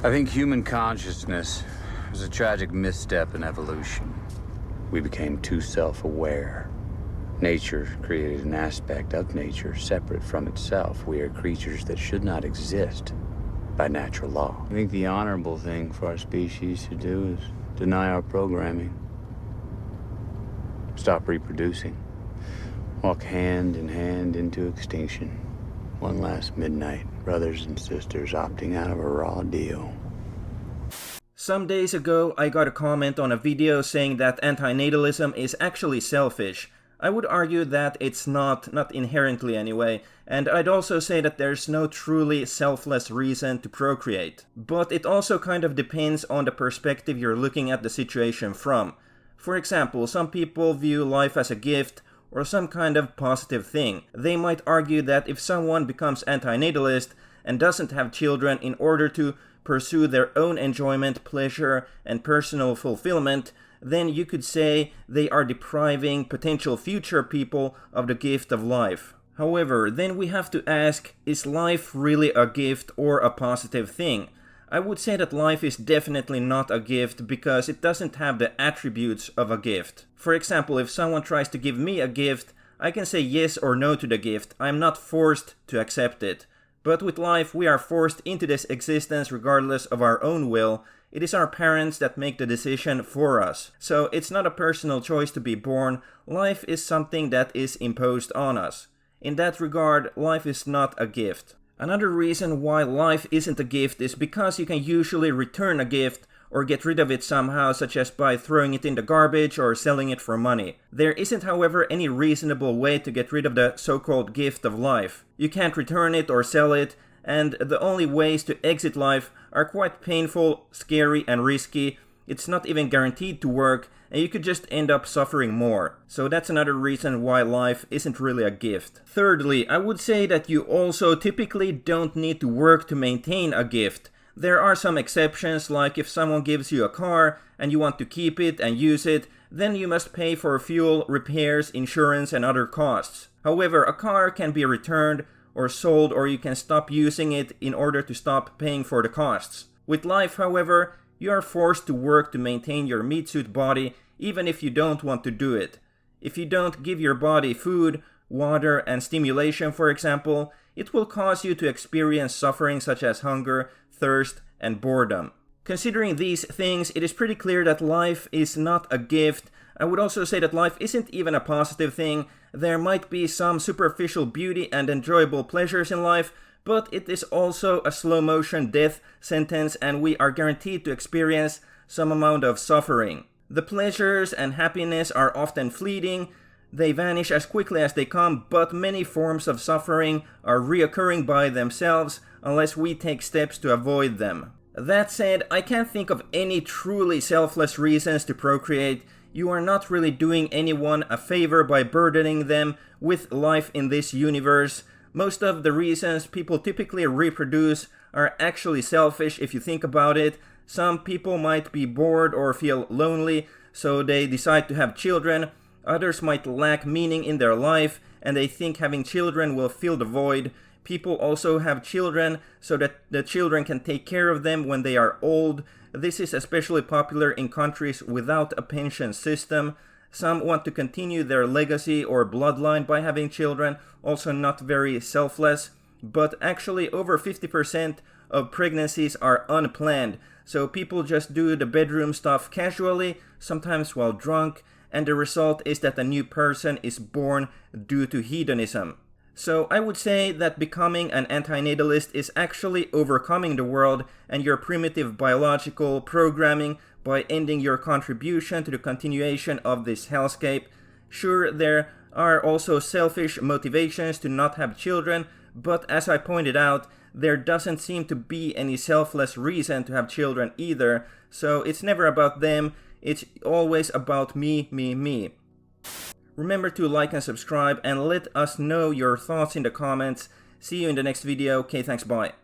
I think human consciousness was a tragic misstep in evolution. We became too self-aware. Nature created an aspect of nature separate from itself. We are creatures that should not exist by natural law. I think the honorable thing for our species to do is deny our programming. Stop reproducing. Walk hand in hand into extinction. One last midnight, brothers and sisters opting out of a raw deal. Some days ago, I got a comment on a video saying that antinatalism is actually selfish. I would argue that it's not inherently anyway, and I'd also say that there's no truly selfless reason to procreate. But it also kind of depends on the perspective you're looking at the situation from. For example, some people view life as a gift or some kind of positive thing. They might argue that if someone becomes antinatalist and doesn't have children in order to pursue their own enjoyment, pleasure, and personal fulfillment, then you could say they are depriving potential future people of the gift of life. However, then we have to ask, is life really a gift or a positive thing? I would say that life is definitely not a gift because it doesn't have the attributes of a gift. For example, if someone tries to give me a gift, I can say yes or no to the gift. I'm not forced to accept it. But with life, we are forced into this existence regardless of our own will. It is our parents that make the decision for us. So it's not a personal choice to be born. Life is something that is imposed on us. In that regard, life is not a gift. Another reason why life isn't a gift is because you can usually return a gift or get rid of it somehow, such as by throwing it in the garbage or selling it for money. There isn't, however, any reasonable way to get rid of the so-called gift of life. You can't return it or sell it, and the only ways to exit life are quite painful, scary, and risky. It's not even guaranteed to work, and you could just end up suffering more. So that's another reason why life isn't really a gift. Thirdly, I would say that you also typically don't need to work to maintain a gift. There are some exceptions, like if someone gives you a car and you want to keep it and use it, then you must pay for fuel, repairs, insurance, and other costs. However, a car can be returned or sold, or you can stop using it in order to stop paying for the costs. With life, however, you are forced to work to maintain your meat suit body even if you don't want to do it. If you don't give your body food, water, and stimulation, for example, it will cause you to experience suffering such as hunger, thirst, and boredom. Considering these things, it is pretty clear that life is not a gift. I would also say that life isn't even a positive thing. There might be some superficial beauty and enjoyable pleasures in life, but it is also a slow-motion death sentence, and we are guaranteed to experience some amount of suffering. The pleasures and happiness are often fleeting. They vanish as quickly as they come, but many forms of suffering are reoccurring by themselves unless we take steps to avoid them. That said, I can't think of any truly selfless reasons to procreate. You are not really doing anyone a favor by burdening them with life in this universe. Most of the reasons people typically reproduce are actually selfish if you think about it. Some people might be bored or feel lonely, so they decide to have children. Others might lack meaning in their life, and they think having children will fill the void. People also have children so that the children can take care of them when they are old. This is especially popular in countries without a pension system. Some want to continue their legacy or bloodline by having children, also not very selfless. But actually over 50% of pregnancies are unplanned, so people just do the bedroom stuff casually, sometimes while drunk, and the result is that a new person is born due to hedonism. So I would say that becoming an antinatalist is actually overcoming the world and your primitive biological programming by ending your contribution to the continuation of this hellscape. Sure, there are also selfish motivations to not have children, but as I pointed out, there doesn't seem to be any selfless reason to have children either, so it's never about them, it's always about me, me, me. Remember to like and subscribe and let us know your thoughts in the comments. See you in the next video. Okay, thanks, bye.